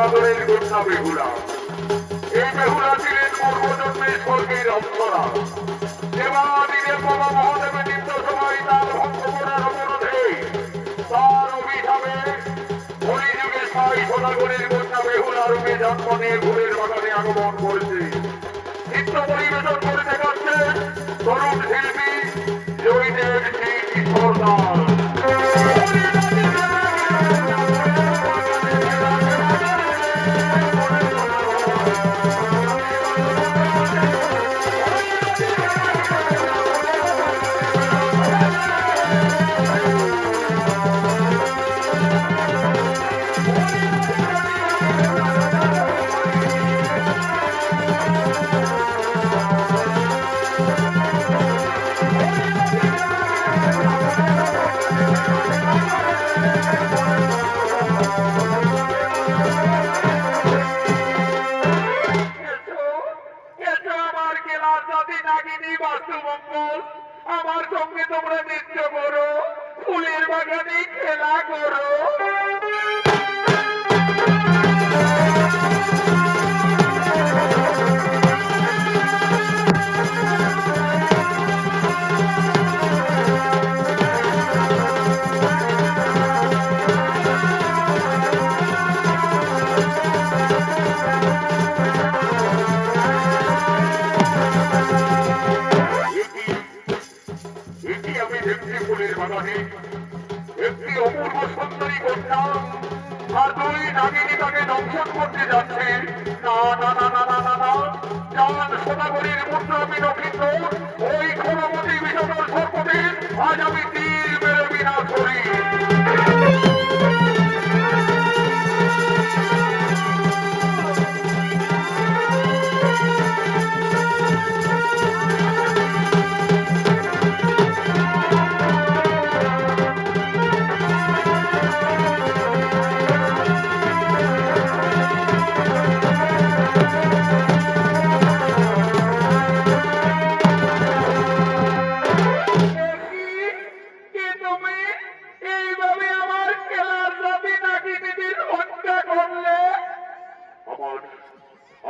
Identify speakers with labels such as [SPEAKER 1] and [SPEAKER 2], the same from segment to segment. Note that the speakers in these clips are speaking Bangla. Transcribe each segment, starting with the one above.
[SPEAKER 1] আদরের কন্যা বেহুলা। এই বেহুলা ছিলেন পূর্বজন্মের স্বর্গের অপ্সরা। দেবাদিদেব বাবা মহাদেবের নিত্য সময় তার ভক্ত করার অপরাধে তার অভিশাপে কলিযুগে সাই সদাগরের কন্যা বেহুলা রূপে জন্ম নিয়ে ঘুরের বাগানে আগমন করেছে। নৃত্য পরিবেশন করে দেখাচ্ছে তরুণ শিল্পী জয়দেব সিং সরদার। আমার সঙ্গে তোমরা নৃত্য করো, ফুলের বাগানে খেলা করো। একটি অপূর্ব সুন্দরী কন্যা আর দুই নাগিনী তাকে দংশন করতে যাচ্ছে। না না না না না না না, চাঁদ সোনাগরীর পুত্র আমি দক্ষিণ ওই ক্ষণমতি বিষধর সর্পদের আজ আমি তীর মেরে বিনাশ করি।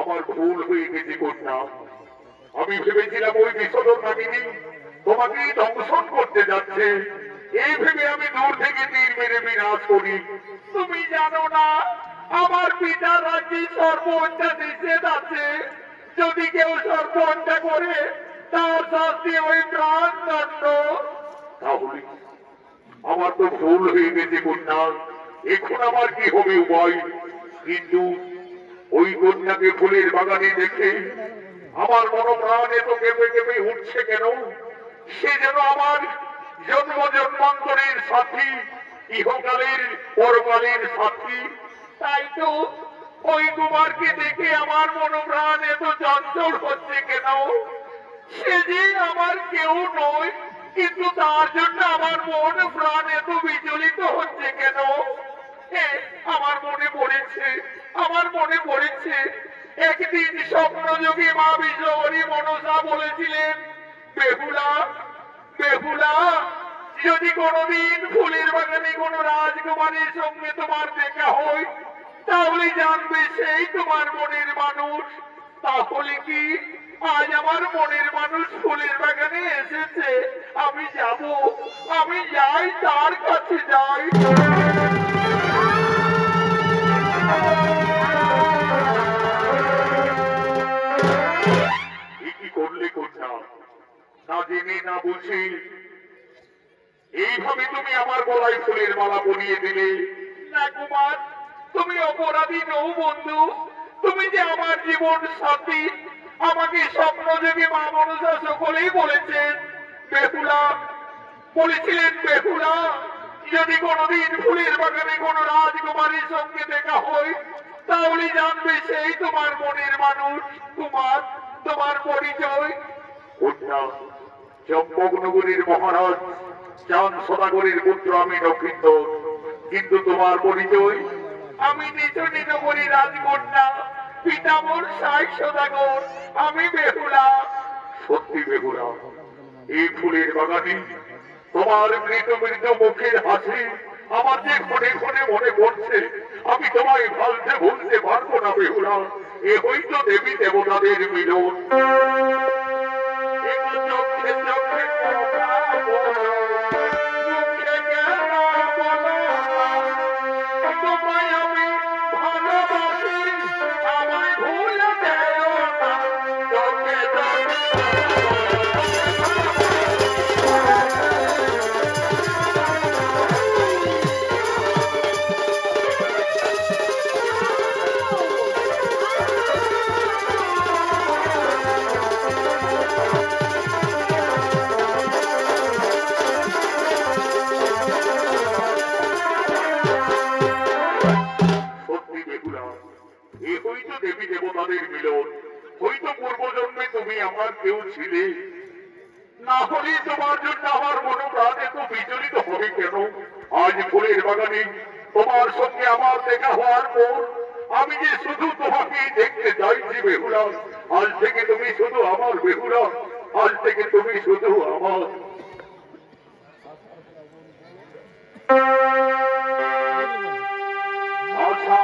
[SPEAKER 1] আমার ভুল হয়ে গেছে কন্যা। আমি ভেবেছিলাম ওই বিষধর নাগিনী তোমাকে দংশন করতে যাচ্ছে, এই ভেবে আমি দূর থেকে তীর মেরে বিনাশ করি। তুমি জানো না আমার পিতা রাজ্যে সর্বহত্যা নিষেধ আছে। যদি কেউ সর্বহত্যা করে তার শাস্তি ওই প্রাণদণ্ড। তাহলে আমার তো ভুল হয়ে গেছে কন্যা, এখন আমার কি হবে উপায়? কিন্তু ওই কন্যাকে ফুলের বাগানে দেখে আমার মনোপ্রাণ এত কেঁপে কেঁপে উঠছে কেন? সে যেন আমার জন্ম জন্মান্তরের সাথী, ইহকালের পরকালের সাথী। তাই তো ওই কুমারকে দেখে আমার মনোপ্রাণ এত চঞ্চল হচ্ছে কেন? সে যে আমার কেউ নয়, কিন্তু তার জন্য আমার মন প্রাণ এত বিচলিত হচ্ছে কেন? আমার মনে পড়েছে একদিন স্বপ্নযোগী মা বিশ্বহরী মনসা বলেছিলেন, বেহুলা বেহুলা, যদি কোনোদিন ফুলের বাগানে কোনো রাজকুমারীর সঙ্গে তোমার দেখা হয় তাহলে জানবে সেই তোমার মনের মানুষ। তাহলে কি আজ আমার মনের মানুষ ফুলের বাগানে এসেছে? আমি যাব, আমি যাই, তার কাছে যাই। কি করলে কন্যা? না জেনে না বুঝে এইভাবে তুমি আমার গলায় ফুলের মালা পরিয়ে দিলে। না কুমার, তুমি অপরাধী নও বন্ধু। তুমি যে আমার জীবন সাথী। আমাকে স্বপ্নযোগী মা মনসা সকলেই বলেছেন বেহুলা, বলেছিলেন বেহুলা, যদি কোনোদিন ফুলের বাগানে কোনো রাজকুমারীর সঙ্গে দেখা হয় তাহলে জানবে সেই তোমার মনের মানুষ। কুমার, তোমার পরিচয়? কন্যা, চম্পকনগরীর মহারাজ চাঁদ সদাগরের পুত্র আমি দক্ষিণধর। কিন্তু তোমার পরিচয়? আমি নিচনী নগরী রাজকন্যা, পিতা মোর সাই সদাগর। আমি বেহুলা। সত্যি বেহুলা, এই ফুলের বাগানে তোমার মৃত মৃত মুখের হাসি আমার যে ক্ষণে ক্ষণে মনে পড়ছে আমি তোমায় ভালতে ভুলতে পারবো না বেহুলা। এ হয়তো দেবী দেবতাদের মিলন। চোখে চোখে কথা বলো, মুখে কেন বলো না? তোমায় আমি ভালোবাসি, আমায় ভুলে যেও না। চোখে চোখে দেবী দেবতাদের মিলন। হয়তো পূর্বজন্মে তুমি আমার কেউ ছিলে, না হলে তোমার জন্য আমার মনোপ্রাণ এত বিচলিত হবে কেন? আজ ফুলের বাগানে তোমার সঙ্গে আমার দেখা হওয়ার পর আমি যে শুধু তোমাকে দেখতে চাইছি বেহুলা। আজ থেকে তুমি শুধু আমার বেহুলা, আজ থেকে তুমি শুধু আমার। আশা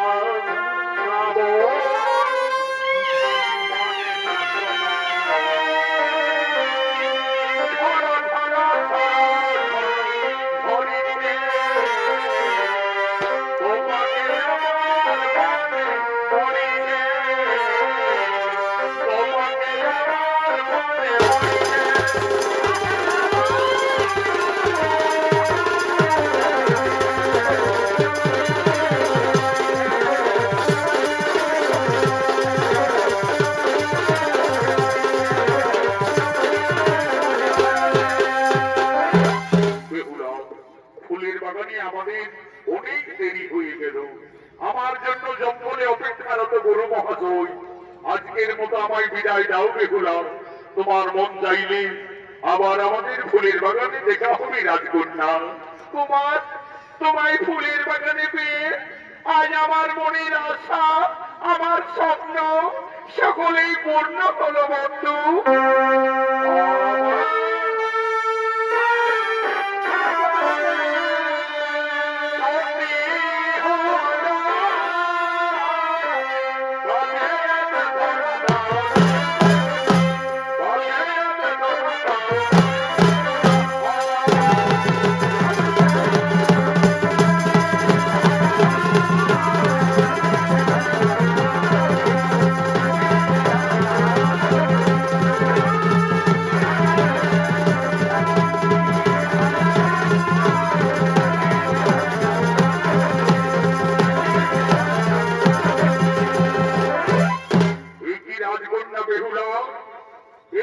[SPEAKER 1] ফুলের বাগানে আমাদের অনেক দেরি হয়ে গেল। আমার জন্য জঙ্গলে অপেক্ষারত গুরু মহাশয়, আজকের মতো আমায় বিদায় দাও বেহুলা। তোমার মন চাইলে আবার আমাদের ফুলের বাগানে দেখা হবে রাজকন্যা। তোমার তোমায় ফুলের বাগানে পেয়ে আজ আমার মনের আশা, আমার স্বপ্ন সকলেই পূর্ণ হলো বন্ধু।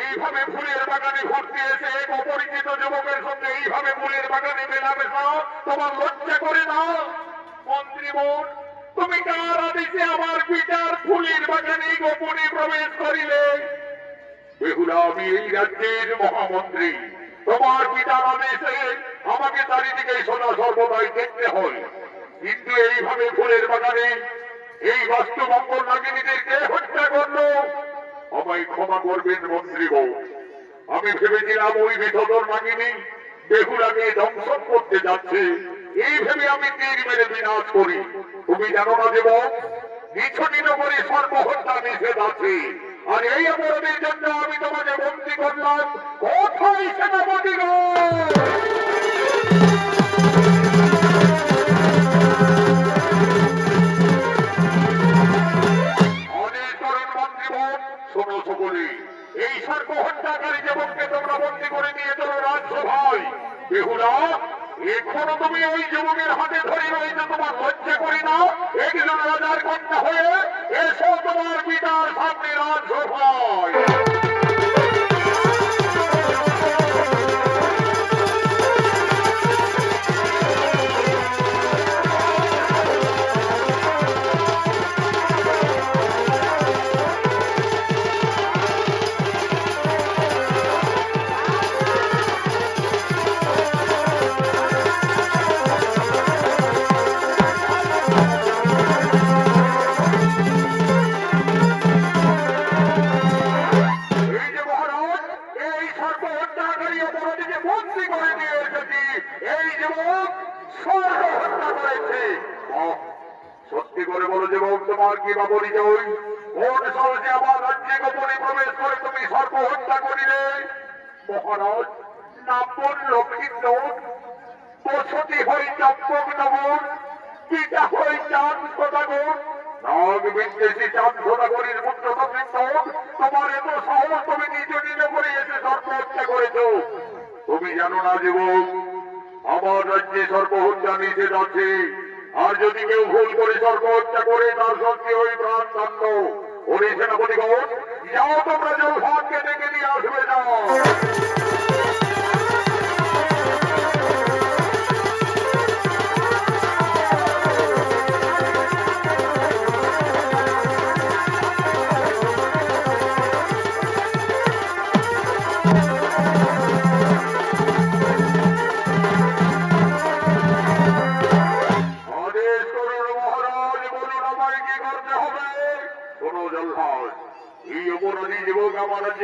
[SPEAKER 1] এইভাবে ফুলের বাগানে ঘুরতে এসে এক অপরিচিত যুবকের সঙ্গে এইভাবে ফুলের বাগানে মেলামেশা তোমার লজ্জা করে না? মন্ত্রীবর, তুমি কার আদেশে আমার পিতার ফুলের বাগানে গোপনে প্রবেশ করিলে? বেহুলা, আমি এই রাজ্যের মহামন্ত্রী। তোমার পিতার আদেশে আমাকে চারিদিকে সদা সর্বদাই দেখতে হয়, কিন্তু এইভাবে ফুলের বাগানে এই বাস্তুমঙ্গল নাগিনীদেরকে হত্যা করলো। আমায় ক্ষমা করবেন মন্ত্রীগণ। আমি ভেবেছিলাম ওই বিধর নাগিনী বেহুলাকে দংশন করতে যাচ্ছে, এই ভেবে আমি তীর মেরে বিনাশ করি। তুমি জানো না দেব, নিছনি নগরে সর্বহত্যা নিষেধ আছে, আর এই অপরাধের জন্য আমি তোমাকে বন্দী করলাম। কোথায় সেনাপতিগণ? শোনো সকলে, এই সর্ব হত্যাকারী যুবককে তোমরা বন্দী করে নিয়ে চলো রাজসভায়। বেহুলা, এখনো তুমি ওই যুবকের হাতে ধরে রয়েছে, তোমার লজ্জা করি না? একজন রাজার কন্যা হয়ে এসো তোমার পিতার সামনে রাজসভায়। তোমার কি বা পরিচয়? কোন সাহসে আমার রাজ্যে গোপনে প্রবেশ করে তুমি সর্প হত্যা করিলে? মহারাজ, নাম্বর লক্ষ্মীন্দর, বসতি হই চম্পক নগর, পিতা হই চাঁদ সদাগর। নাগ বিদ্বেষী চাঁদ সদাগরের পুত্র লক্ষ্মীন্দর, তোমার এত সাহস, তুমি নিজ নিজ করে এসে সর্প হত্যা করেছ। তুমি জানো না যুবক, আমার রাজ্যে সর্প হত্যা নিষেধ আছে। আর যদি কেউ ভুল করে সর্প হত্যা করে তার শাস্তি ওই প্রাণ দণ্ড। ওরে সেনাপতিগণ, যাও তোমরা জলভাতকে ডেকে নিয়ে আসবে, যাও।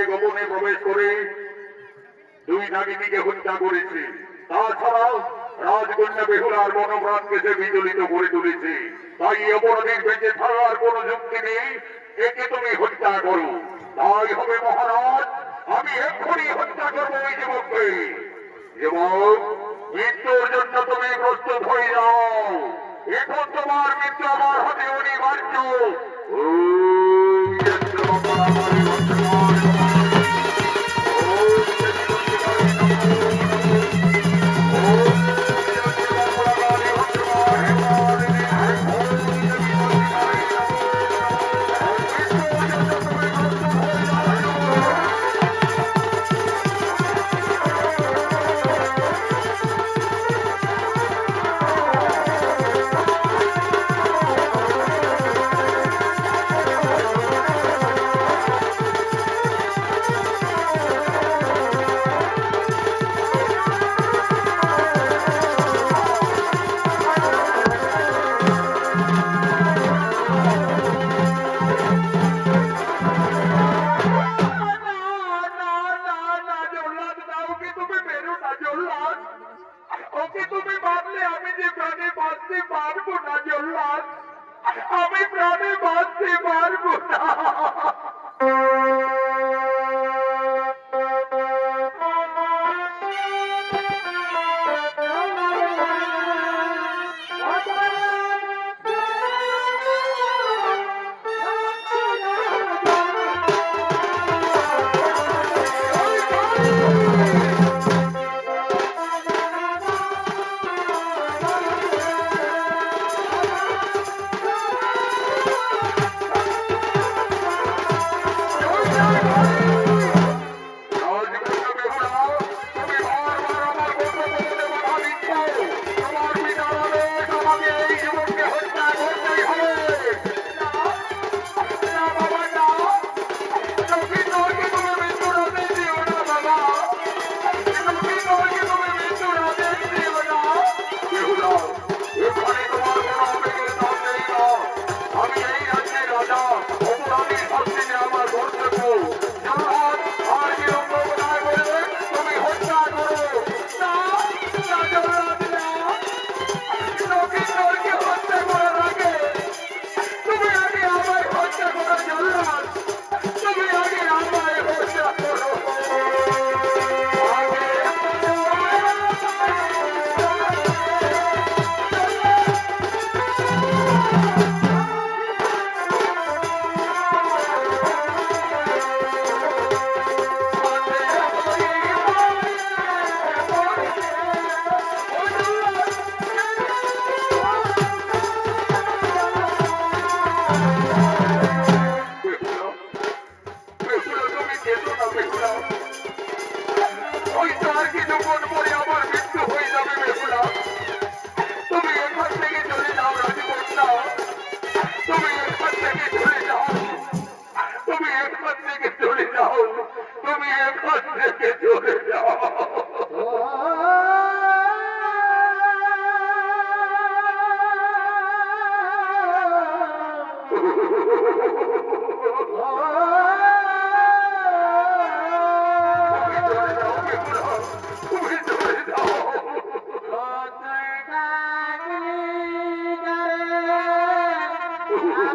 [SPEAKER 1] গোপনে প্রবেশ করে দুই নাগিনীকে হত্যা করেছে। তাছাড়াও রাজকন্যা বেহুলার মনোপ্রাণকে সে বিচলিত করে তুলেছে। তাই অপরাধীর বেঁচে থাকার কোন যুক্তি নেই। একে তুমি হত্যা করো। তাই হবে মহারাজ, আমি এক্ষুনি হত্যা করবো ওই যুবককে। যুবক, মৃত্যুর জন্য তুমি প্রস্তুত হয়ে যাও। এখন তোমার মৃত্যু আমার হাতে অনিবার্য। ওকে তুমি মারলে আমি যে প্রাণে বাঁচতে পারবো না জল্লাদ, আমি প্রাণে বাঁচতে পারবো না।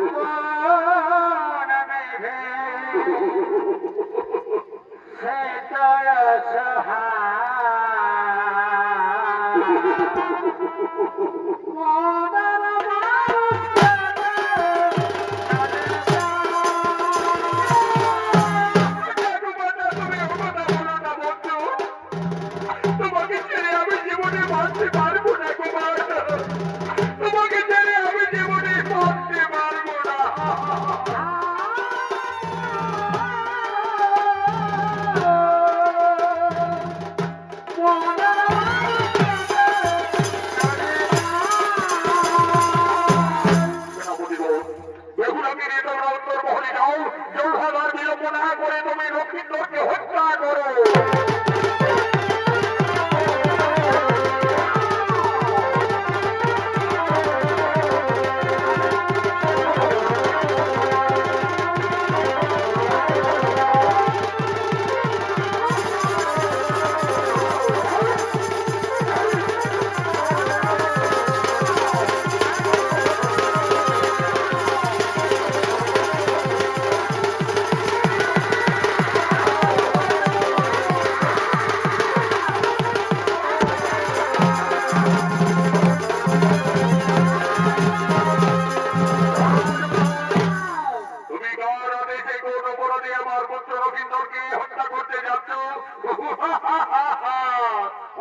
[SPEAKER 2] Oh,
[SPEAKER 1] তোমাকে ছেড়ে আমি জীবনে বাঁচতে পারবো না কুমার, তোমাকে ছেড়ে আমি জীবনে বাঁচতে পারবো না। বেহুলাকে নিয়ে তোমরা উত্তর মহলে যাও, জৌহাদার বিলম্ব না করে তুমি লক্ষ্মীন্দরকে হত্যা করো।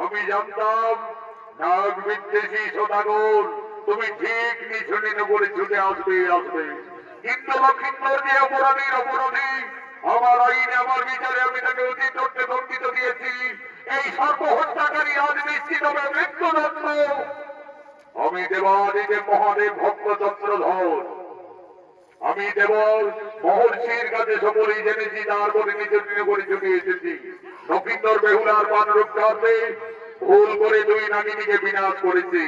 [SPEAKER 1] আমি জানতাম নাগ বিদ্বেষী সদাগর তুমি ঠিক নিছনে নগরে ছুটে আসবে, কিন্তু লক্ষিন্দর যে অপরাধীর অপরাধী, আমার আইনে আমার বিচারে আমি তাকে অতি তথ্যে দণ্ডিত দিয়েছি। এই সর্বহত্যাকারী আজ নিশ্চিত হবে মৃত্যুদণ্ড। আমি দেবাদিদেব মহাদেব ভক্ত চন্দ্রধর, আমি দেবল মহর্ষির কাছে সকলেই জেনেছি, তারপরে নিজের করে ছুটে এসেছি। লক্ষিন্দর বেহুলার মান রক্ষার্থে ভুল করে দুই নাগিনীকে বিনাশ করেছে,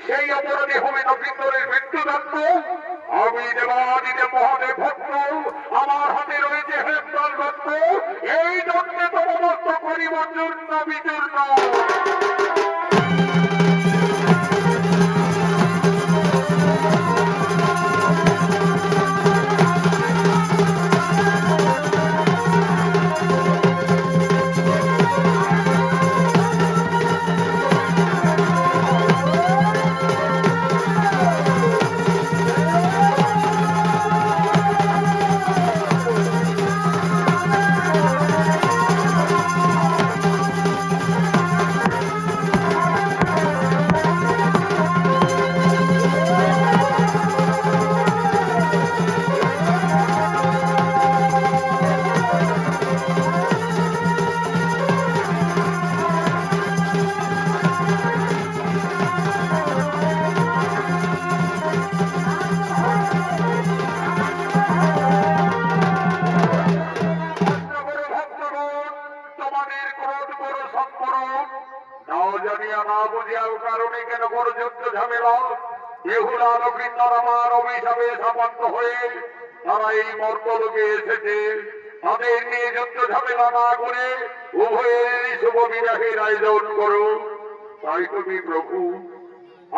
[SPEAKER 1] সেই অপরাধী হবে লক্ষিন্দরের মৃত্যুদণ্ড। আমি দেবাদিদেব মহাদেব ভক্ত, আমার হাতে রয়েছে হেমকাল দত্ত, এই দণ্ডে সমস্ত করিব চূর্ণ বিচূর্ণ। বেহুলা লক্ষিন্দর আমার অভিশাপে সাপান্ত হয়ে তারা এই মর্তলোকে এসেছে, তাদের নিয়ে যুদ্ধ ঝামেলা না করে উভয়ের শুভ বিবাহের আয়োজন করো। তাই তুমি প্রভু,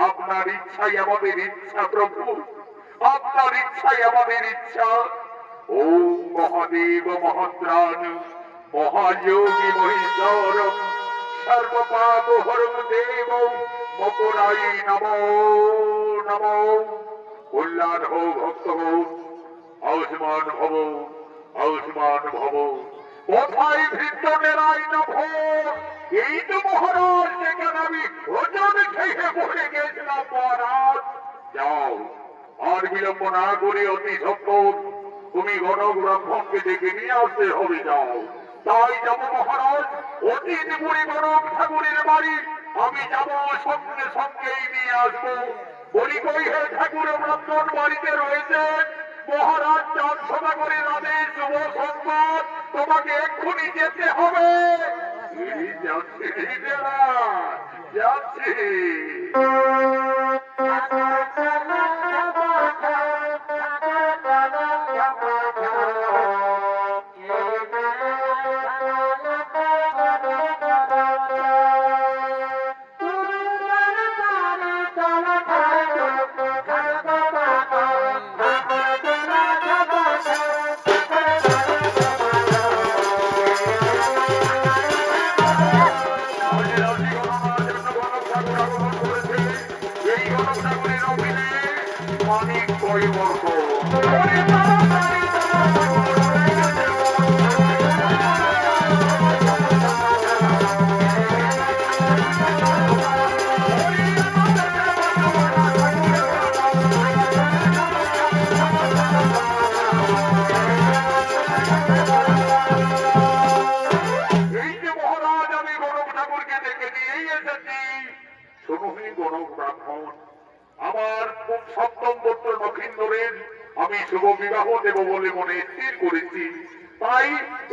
[SPEAKER 1] আপনার ইচ্ছাই আমাদের ইচ্ছা, প্রভু আপনার ইচ্ছাই আমাদের ইচ্ছা। ও মহাদেব মহাত্রাণ মহাযোগী মহেশ্বর সর্বপাপ হরম দেব মকরাই নমো নমো। কল্যাণ হো ভক্ত হো, আয়ুষ্মান ভব আয়ুষ্মান ভব। কোথায় ভৃত্যনের আইন ভোর, এই তো মহারাজ যেখানে আমি ওজন খেয়ে পড়ে গেছিলাম। মহারাজ যাও, আর বিলম্ব না করে অতি সত্তর তুমি গণক ব্রাহ্মণকে ডেকে নিয়ে আসতে হবে। যাও। তাই যাবো মহারাজ, অতীত বুড়ি গণক ঠাকুরের বাড়ি আমি যাবো, সঙ্গে সঙ্গেই নিয়ে আসবো। বলি কই হে ঠাকুর ব্রাহ্মণ বাড়িতে রয়েছে? মহারাজ চাঁদ সদাগরের আদেশ, শুভ সংবাদ, তোমাকে এক্ষুনি যেতে হবে। যাচ্ছি। পরিবর্ত এই যে মহারাজ আমি গণক ঠাকুরকে ডেকে নিয়েই এসেছি। শুনুনি গণক ব্রাহ্মণ, আমার খুব সপ্তম পুত্র নক্ষিন্দরের আমি শুভ বিবাহ দেব বলে মনে স্থির করেছি, তাই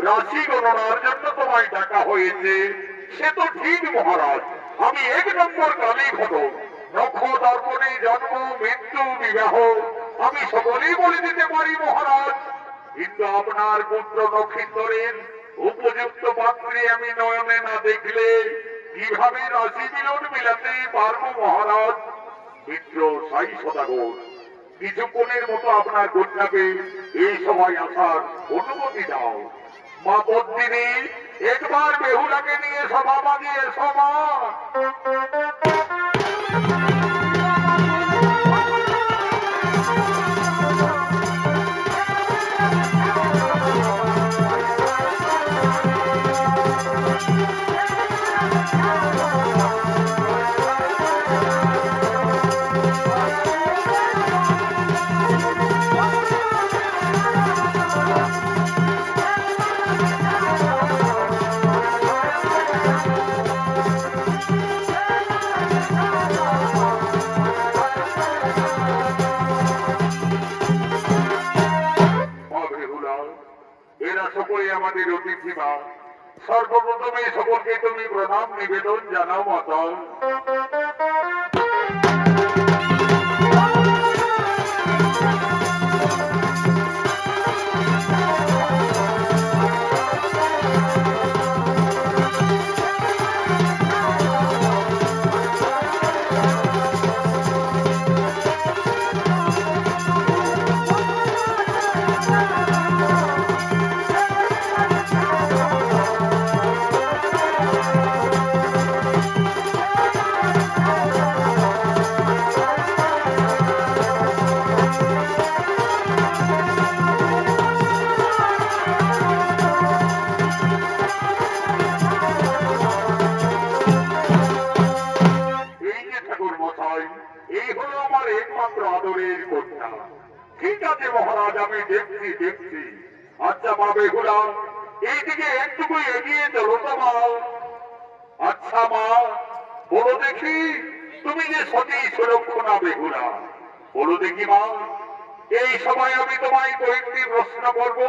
[SPEAKER 1] রাশি গণনার জন্য তোমায় ডাকা হয়েছে। সে তো ঠিক মহারাজ, আমি 1 নম্বর কালী ঘটক। নক্ষদর্পণে জন্ম মৃত্যু বিবাহ আমি সকলেই বলে দিতে পারি মহারাজ, কিন্তু আপনার পুত্র নক্ষিন্দরের উপযুক্ত পাত্রী আমি নয়নে না দেখলে কিভাবে রাশি মিলন মিলাতে পারবো মহারাজ? মিত্র সাই সদাগর, কিছুক্ষণের মতো আপনার কন্যাকে এই সভায় আসার অনুমতি দাও। মা পদ্মিনী, একবার বেহুলাকে নিয়ে সভা মাগিয়ে সভা। এরা সকলে আমাদের অতিথি মা, সর্বপ্রথমে সকলকে তুমি প্রণাম নিবেদন জানাও মাতা। এই হলো আমার একমাত্র আদরের কন্যা। ঠিক আছে মহারাজ, আমি দেখছি দেখছি। আচ্ছা মা বেহুলা, এইদিকে একটুকু এগিয়ে চলো তো মা। আচ্ছা মা, বলো দেখি, তুমি যে সতী সুলক্ষণা বেহুলা, বলো দেখি মা, এই সময় আমি তোমায় কয়েকটি প্রশ্ন করব,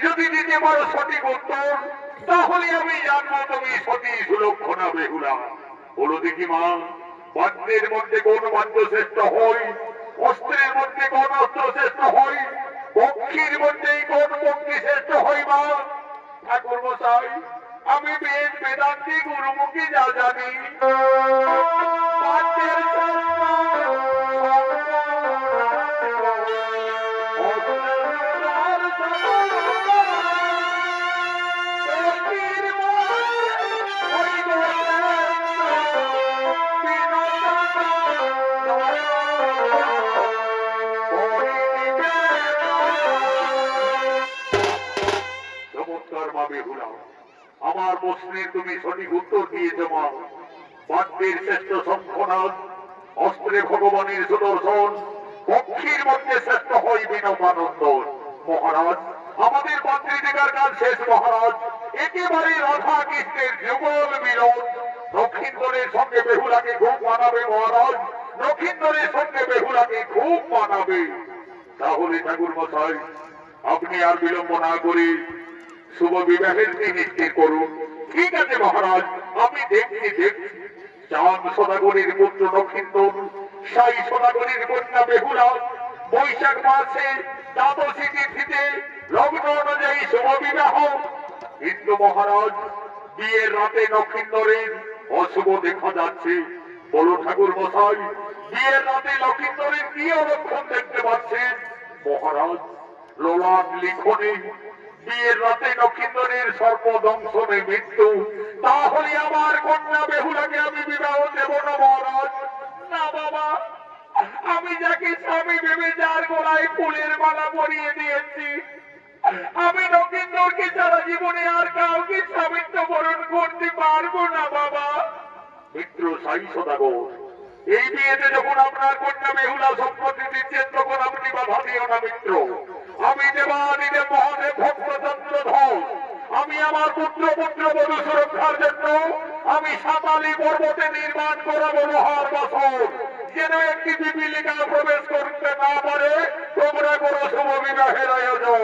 [SPEAKER 1] যদি দিতে পারো সঠিক উত্তর তাহলে আমি জানবো তুমি সতী সুলক্ষণা বেহুলা। বলো দেখি মা, বাদ্যের মধ্যে কোন বাদ্য শ্রেষ্ঠ হয়? অস্ত্রের মধ্যে কোন অস্ত্র শ্রেষ্ঠ হয়? পক্ষীর মধ্যে কোন পক্ষী শ্রেষ্ঠ হয় মা? ঠাকুর মশাই, আমি বেদ বেদান্তি গুরুমুখী যা জানি, বাদ্যের আমার প্রশ্নের তুমি সঠিক উত্তর দিয়েছ মা। বাদ্যের শ্রেষ্ঠ শঙ্খনাদ, অস্ত্রে ভগবানের সুদর্শন, পক্ষীর মধ্যে শ্রেষ্ঠ হয় বিনবানন্দ। মহারাজ, আমাদের বাদ্যে দেখার কাজ শেষ মহারাজ। একেবারে রাধা কৃষ্ণের যুগল মিলন। লক্ষিন্দরের সঙ্গে বেহুলাকে খুব মানাবে মহারাজ, লক্ষিন্দরের সঙ্গে বেহুলাকে খুব মানাবে। তাহলে ঠাকুর মশাই, আপনি আর বিলম্ব না করে শুভ বিবাহের দিন স্থির করুন। ঠিক আছে মহারাজ, আমি দেখছি দেখছি। চাঁদ সদাগরের পুত্র লক্ষিন্দর, সাই সদাগরের কন্যা বেহুলা, বৈশাখ মাসে দ্বাদশী তিথিতে লগ্ন অনুযায়ী শুভ বিবাহ। কিন্তু মহারাজ, বিয়ের রাতে লক্ষিন্দরের অশুভ দেখা যাচ্ছে। বলো ঠাকুর মশাই, বিয়ের রাতে লক্ষিন্দরের কি অলক্ষণ দেখতে পাচ্ছেন? মহারাজ, লোলাট লিখনে বিয়ের রাতে লক্ষিন্দরের সর্পদংশনে মৃত্যু। তাহলে আমার কন্যা বেহুলাকে আমি বিবাহ দেব না মহারাজ। না বাবা, আমি যাকে স্বামী ভেবে যার গলায় ফুলের মালা পরিয়ে দিয়েছি, আমি নগেন্দ্রকে সারা জীবনে আর কাউকে স্বামীত্ব বরণ করতে পারবো না বাবা। মিত্র সাই সদাগর, এই বিয়েতে যখন আপনার কন্যা বেহুলা সম্পত্তি দিচ্ছেন তখন আপনি বাধা দিও না মিত্র। আমি দেবাদিদেব মহাদেব ভক্তচন্দ্র ধর, আমি আমার পুত্র বধূ সুরক্ষার জন্য আমি সাতালি পর্বতে নির্মাণ করাবো লোহার বাসন, যেন একটি পিপীলিকা প্রবেশ করতে না পারে। তোমরা করো শুভ বিবাহের আয়োজন।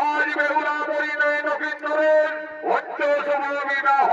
[SPEAKER 1] আজ বেহুলা বলিলে নবীন্দ্রের অন্য শুভ বিবাহ।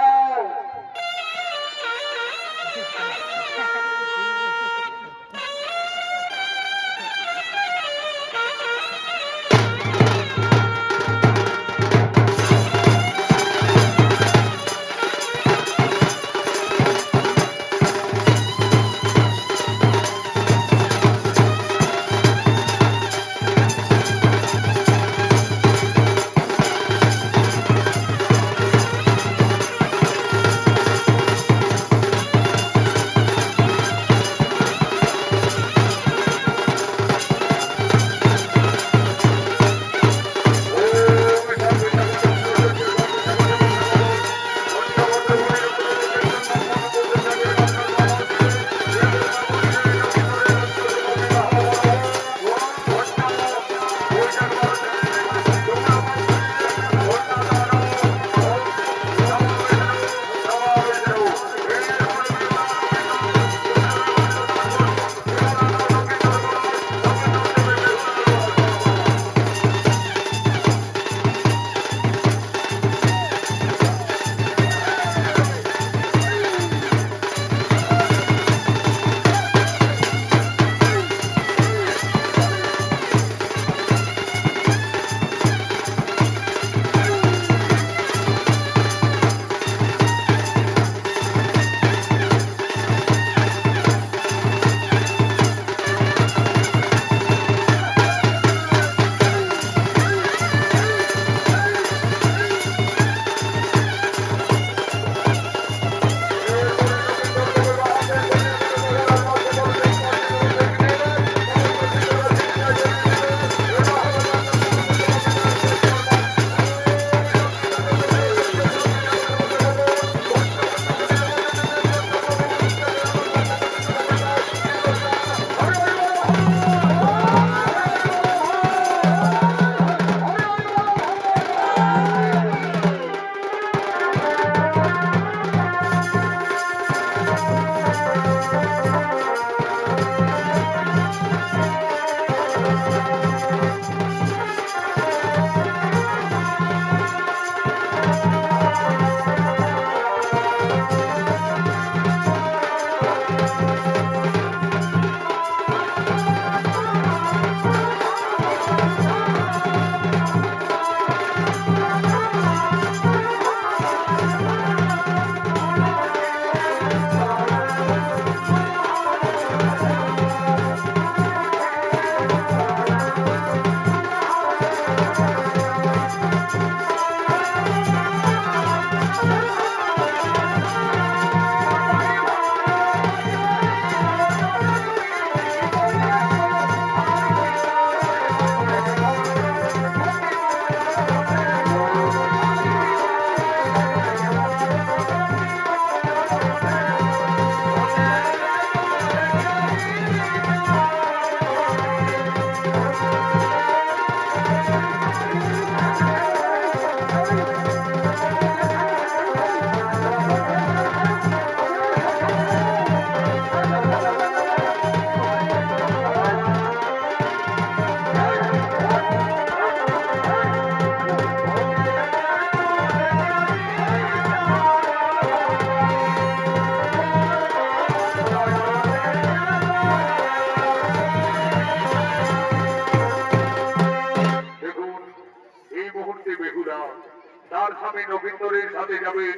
[SPEAKER 1] তার স্বামী নবীন্দরের সাথে যাবেন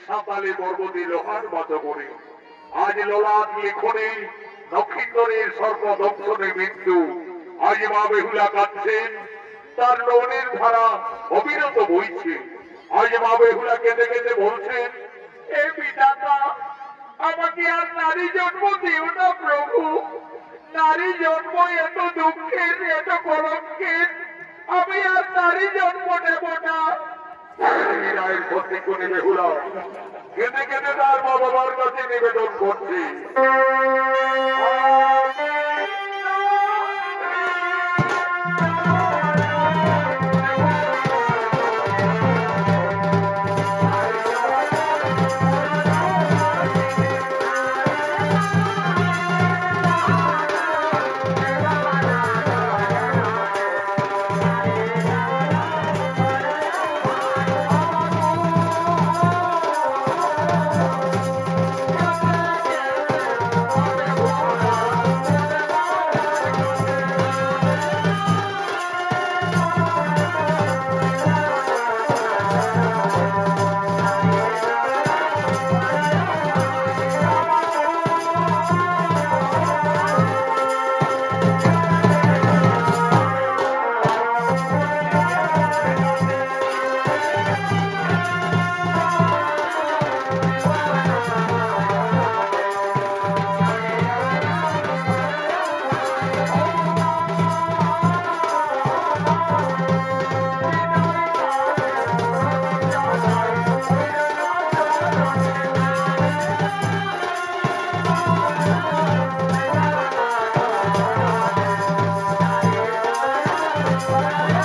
[SPEAKER 1] সাঁতালে পর্বতে লোহার মতো করে। আজ লোলাদ লিখনে নক্ষিন্দরের সর্বদংশনে মৃত্যু। আজ মা বেহুলা কাঁদছেন, তার নয়নের ধারা অবিরত বইছে। আজ মা বেহুলা কেঁদে কেঁদে বলছেন, হে বিধাতা, আমাকে আর নারী জন্ম দিও না প্রভু। নারী জন্ম এত দুঃখের, এত কলঙ্কের, আমি আর নারী জন্ম নেব না। বেহুলা কেঁদে কেঁদে তার মা বাবার কাছে নিবেদন করছে।
[SPEAKER 2] Bye.